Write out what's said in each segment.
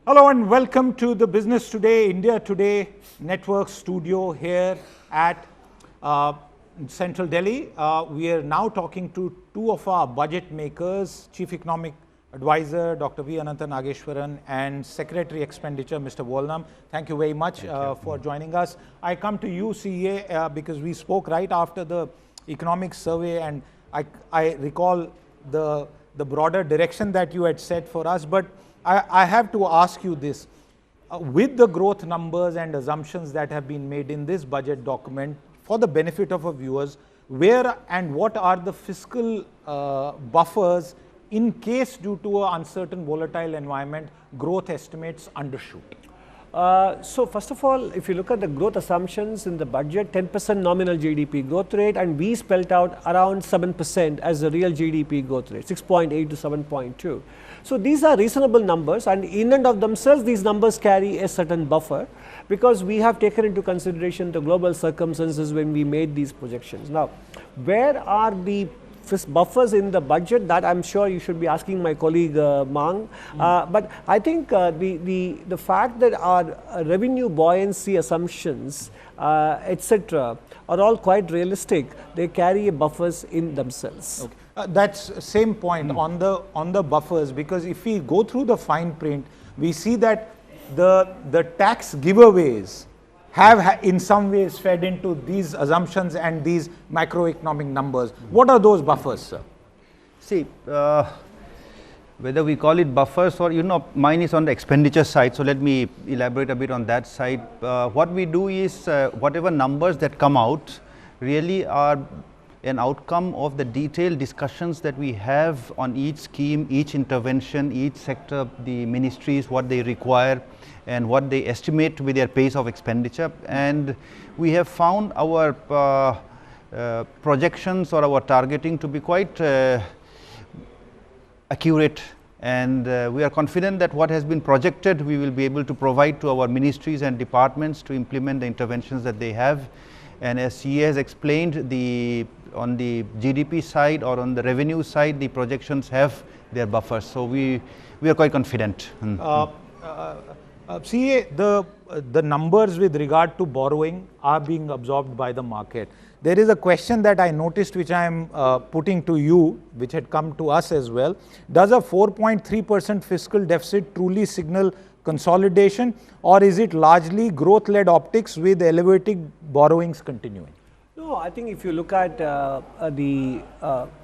Hello and welcome to the Business Today, India Today Network studio here at Central Delhi. We are now talking to two of our budget makers, Chief Economic Advisor Dr. V. Anantha Nageswaran and Secretary Expenditure Mr. Vualnam. Thank you very much for joining us. I come to you, CEA, because we spoke right after the economic survey, and I recall the broader direction that you had set for us. But I have to ask you this. With the growth numbers and assumptions that have been made in this budget document, for the benefit of our viewers, where and what are the fiscal buffers in case, due to an uncertain volatile environment, growth estimates undershoot? So first of all, if you look at the growth assumptions in the budget, 10% nominal GDP growth rate, and we spelt out around 7% as the real GDP growth rate, 6.8 to 7.2. So these are reasonable numbers, and in and of themselves these numbers carry a certain buffer, because we have taken into consideration the global circumstances when we made these projections. Now, where are the buffers in the budget? That I'm sure you should be asking my colleague Mang. But I think the fact that our revenue buoyancy assumptions, etc., are all quite realistic. They carry buffers in themselves. Okay. That's same point on the buffers, because if we go through the fine print, we see that the tax giveaways have in some ways fed into these assumptions and these macroeconomic numbers. What are those buffers, sir? See, whether we call it buffers or, mine is on the expenditure side, so let me elaborate a bit on that side. What we do is, whatever numbers that come out really are an outcome of the detailed discussions that we have on each scheme, each intervention, each sector, the ministries, what they require and what they estimate to be their pace of expenditure. And we have found our projections or our targeting to be quite accurate, and we are confident that what has been projected we will be able to provide to our ministries and departments to implement the interventions that they have. And as CEA has explained, on the GDP side or on the revenue side, the projections have their buffers. So we are quite confident. CEA, the numbers with regard to borrowing are being absorbed by the market. There is a question that I noticed, which I am putting to you, which had come to us as well. Does a 4.3% fiscal deficit truly signal consolidation, or is it largely growth-led optics with elevated borrowings continuing? No, I think if you look at the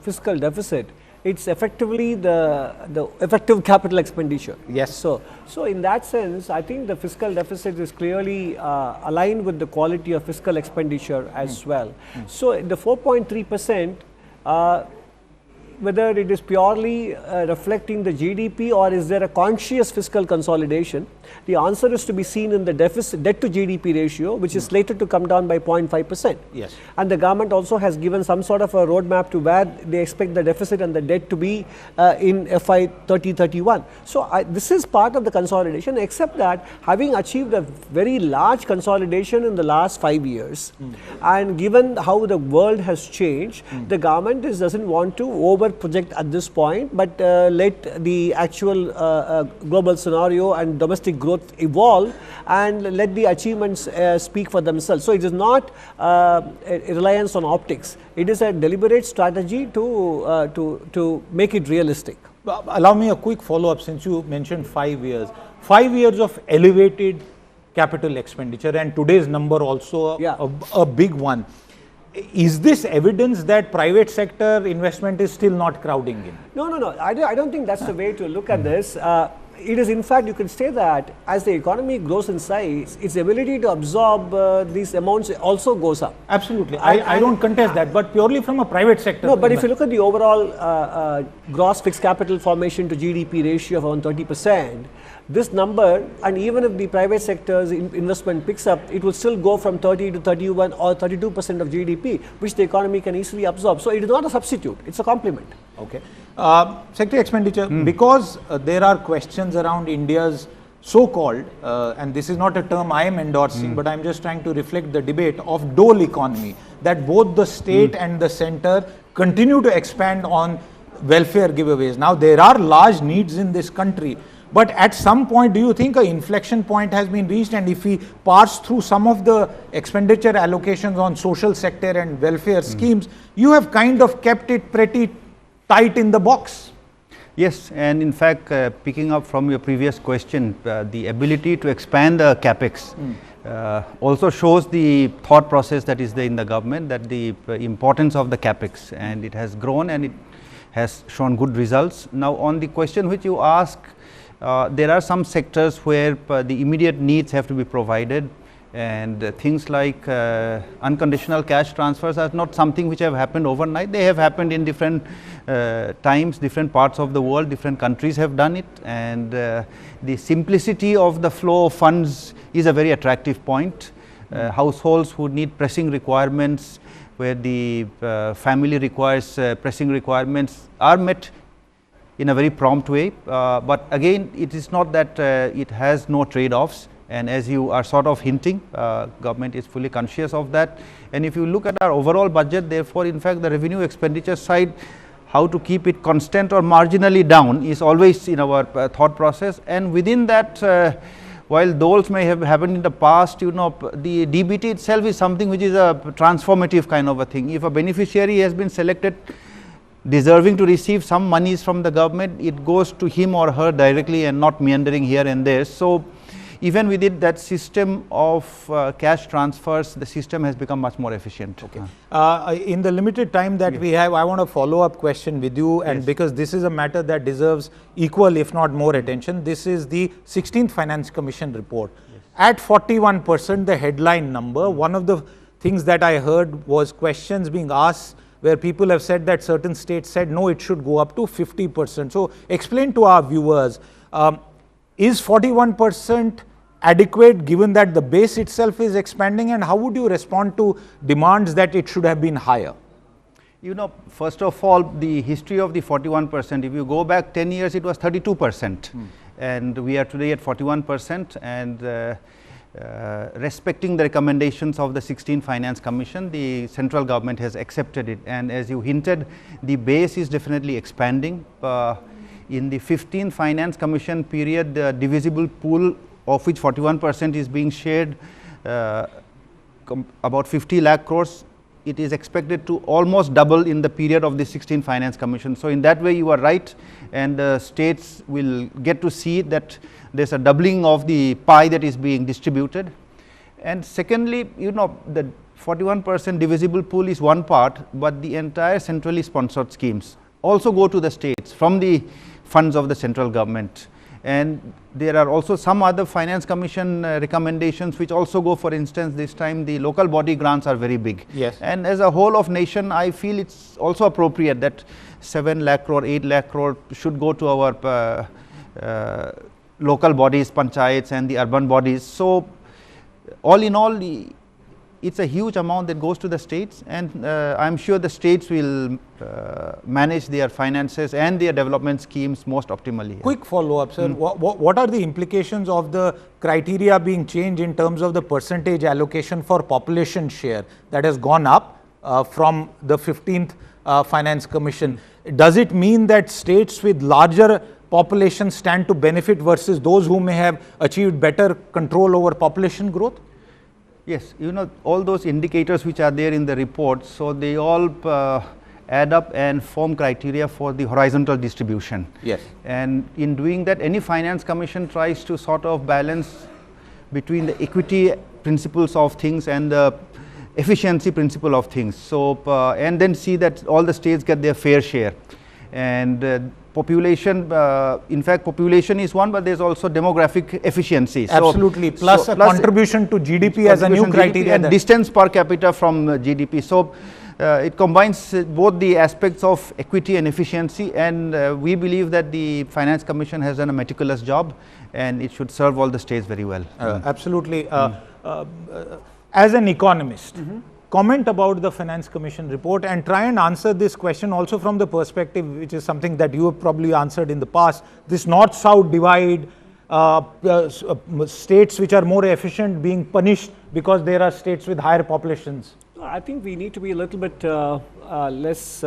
fiscal deficit, it's effectively the effective capital expenditure. Yes. So in that sense, I think the fiscal deficit is clearly aligned with the quality of fiscal expenditure as well. So the 4.3%, whether it is purely reflecting the GDP or is there a conscious fiscal consolidation, the answer is to be seen in the deficit debt to GDP ratio, which is slated to come down by 0.5%. Yes. And the government also has given some sort of a roadmap to where they expect the deficit and the debt to be in FY 30-31. So this is part of the consolidation, except that having achieved a very large consolidation in the last 5 years, and given how the world has changed, the government doesn't want to over project at this point, but let the actual global scenario and domestic growth evolve and let the achievements speak for themselves. So it is not a reliance on optics. It is a deliberate strategy to make it realistic. Allow me a quick follow-up, since you mentioned 5 years. 5 years of elevated capital expenditure, and today's number also a big one. Is this evidence that private sector investment is still not crowding in? No. I don't think that's the way to look at this. It is, in fact, you can say that as the economy grows in size, its ability to absorb these amounts also goes up. Absolutely. I don't contest that, but purely from a private sector. No, but if you look at the overall gross fixed capital formation to GDP ratio of around 30%, this number, and even if the private sector's investment picks up, it will still go from 30 to 31 or 32% of GDP, which the economy can easily absorb. So it is not a substitute, it's a complement. Okay. Secretary Expenditure, because there are questions around India's so-called, and this is not a term I am endorsing, but I am just trying to reflect the debate of dole economy, that both the state and the center continue to expand on welfare giveaways. Now, there are large needs in this country. But at some point, do you think an inflection point has been reached? And if we parse through some of the expenditure allocations on social sector and welfare schemes, you have kind of kept it pretty tight in the box. Yes, and in fact, picking up from your previous question, the ability to expand the capex also shows the thought process that is there in the government, that the importance of the capex, and it has grown and it has shown good results. Now, on the question which you ask, there are some sectors where the immediate needs have to be provided, and things like unconditional cash transfers are not something which have happened overnight. They have happened in different times, different parts of the world, different countries have done it, and the simplicity of the flow of funds is a very attractive point. Households who need pressing requirements, where the family requires pressing requirements, are met in a very prompt way, but again, it is not that it has no trade-offs. And as you are sort of hinting, government is fully conscious of that. And if you look at our overall budget, therefore, in fact, the revenue expenditure side, how to keep it constant or marginally down is always in our thought process. And within that, while those may have happened in the past, you know, the DBT itself is something which is a transformative kind of a thing. If a beneficiary has been selected deserving to receive some monies from the government, it goes to him or her directly and not meandering here and there. So even within that system of cash transfers, the system has become much more efficient. Okay. In the limited time that we have, I want a follow-up question with you, and because this is a matter that deserves equal, if not more attention. This is the 16th Finance Commission report. At 41%, the headline number, one of the things that I heard was questions being asked where people have said that certain states said, no, it should go up to 50%. So explain to our viewers, is 41% adequate given that the base itself is expanding, and how would you respond to demands that it should have been higher? You know, first of all, the history of the 41%, if you go back 10 years, it was 32%, and we are today at 41%, and respecting the recommendations of the 16th Finance Commission, the central government has accepted it, and as you hinted, the base is definitely expanding. In the 15th Finance Commission period, the divisible pool, of which 41% is being shared, about 50 lakh crores, it is expected to almost double in the period of the 16th Finance Commission. So in that way, you are right, and the states will get to see that there's a doubling of the pie that is being distributed. And secondly, you know, the 41% divisible pool is one part, but the entire centrally sponsored schemes also go to the states from the funds of the central government. And there are also some other Finance Commission recommendations which also go, for instance, this time the local body grants are very big. Yes. And as a whole of nation, I feel it's also appropriate that 7 lakh crore, 8 lakh crore should go to our local bodies, panchayats and the urban bodies. So all in all, it's a huge amount that goes to the states, and I'm sure the states will manage their finances and their development schemes most optimally. Quick follow-up, sir. What are the implications of the criteria being changed in terms of the percentage allocation for population share that has gone up from the 15th Finance Commission? Does it mean that states with larger population stand to benefit versus those who may have achieved better control over population growth? Yes, you know, all those indicators which are there in the report, so they all add up and form criteria for the horizontal distribution. Yes. And in doing that, any Finance Commission tries to sort of balance between the equity principles of things and the efficiency principle of things. So, and then see that all the states get their fair share. And population, in fact, population is one, but there's also demographic efficiency. Absolutely, so, plus a contribution to GDP as a new criteria. And distance per capita from GDP. So it combines both the aspects of equity and efficiency, and we believe that the Finance Commission has done a meticulous job, and it should serve all the states very well. Absolutely. As an economist, comment about the Finance Commission report and try and answer this question also from the perspective, which is something that you have probably answered in the past, this north-south divide, states which are more efficient being punished because there are states with higher populations. I think we need to be a little bit less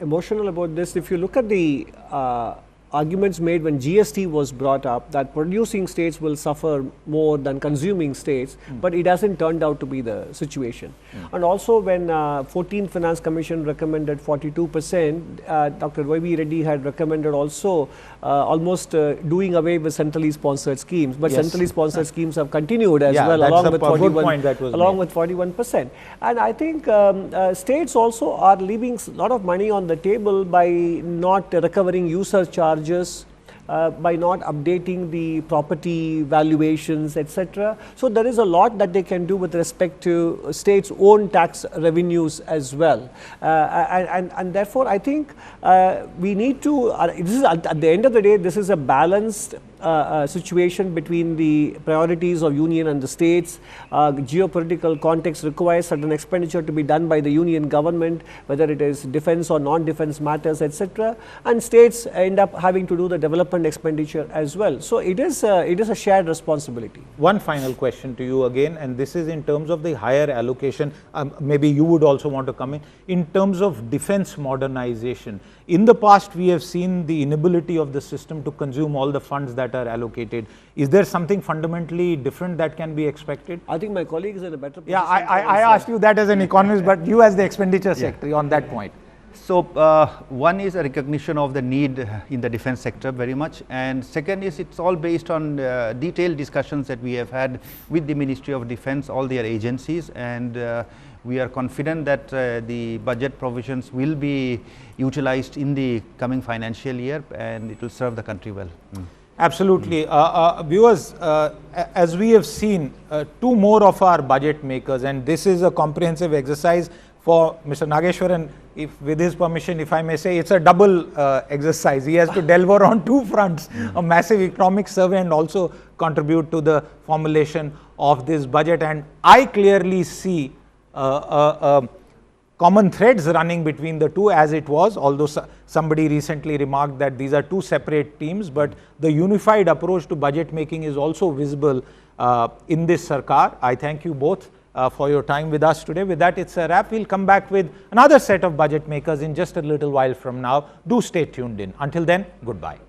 emotional about this. If you look at the arguments made when GST was brought up that producing states will suffer more than consuming states, but it hasn't turned out to be the situation. And also when 14th Finance Commission recommended 42%, Dr. Y.B. Reddy had recommended also almost doing away with centrally sponsored schemes, but centrally sponsored schemes have continued as well, along with 41%. And I think states also are leaving a lot of money on the table by not recovering user charges, by not updating the property valuations, etc. So there is a lot that they can do with respect to states' own tax revenues as well. And therefore, I think we need to, this is at the end of the day, this is a balanced situation between the priorities of union and the states. Geopolitical context requires certain expenditure to be done by the union government, whether it is defense or non-defense matters, etc. And states end up having to do the development expenditure as well. So it is a shared responsibility. One final question to you again, and this is in terms of the higher allocation. Maybe you would also want to come in terms of defense modernization. In the past, we have seen the inability of the system to consume all the funds that are allocated. Is there something fundamentally different that can be expected? I think my colleague is in a better position. Yeah, I asked you that as an economist, but you as the Expenditure Secretary on that point. So, one is a recognition of the need in the defense sector very much, and second is it's all based on detailed discussions that we have had with the Ministry of Defense, all their agencies, and we are confident that the budget provisions will be utilized in the coming financial year and it will serve the country well. Absolutely. Viewers, as we have seen, two more of our budget makers, and this is a comprehensive exercise for Mr. Nageswaran, if with his permission, if I may say, it's a double exercise. He has to deliver on two fronts, a massive economic survey and also contribute to the formulation of this budget. And I clearly see common threads running between the two, as it was, although somebody recently remarked that these are two separate teams, but the unified approach to budget making is also visible in this Sarkar. I thank you both for your time with us today. With that, it's a wrap. We'll come back with another set of budget makers in just a little while from now. Do stay tuned in. Until then, goodbye.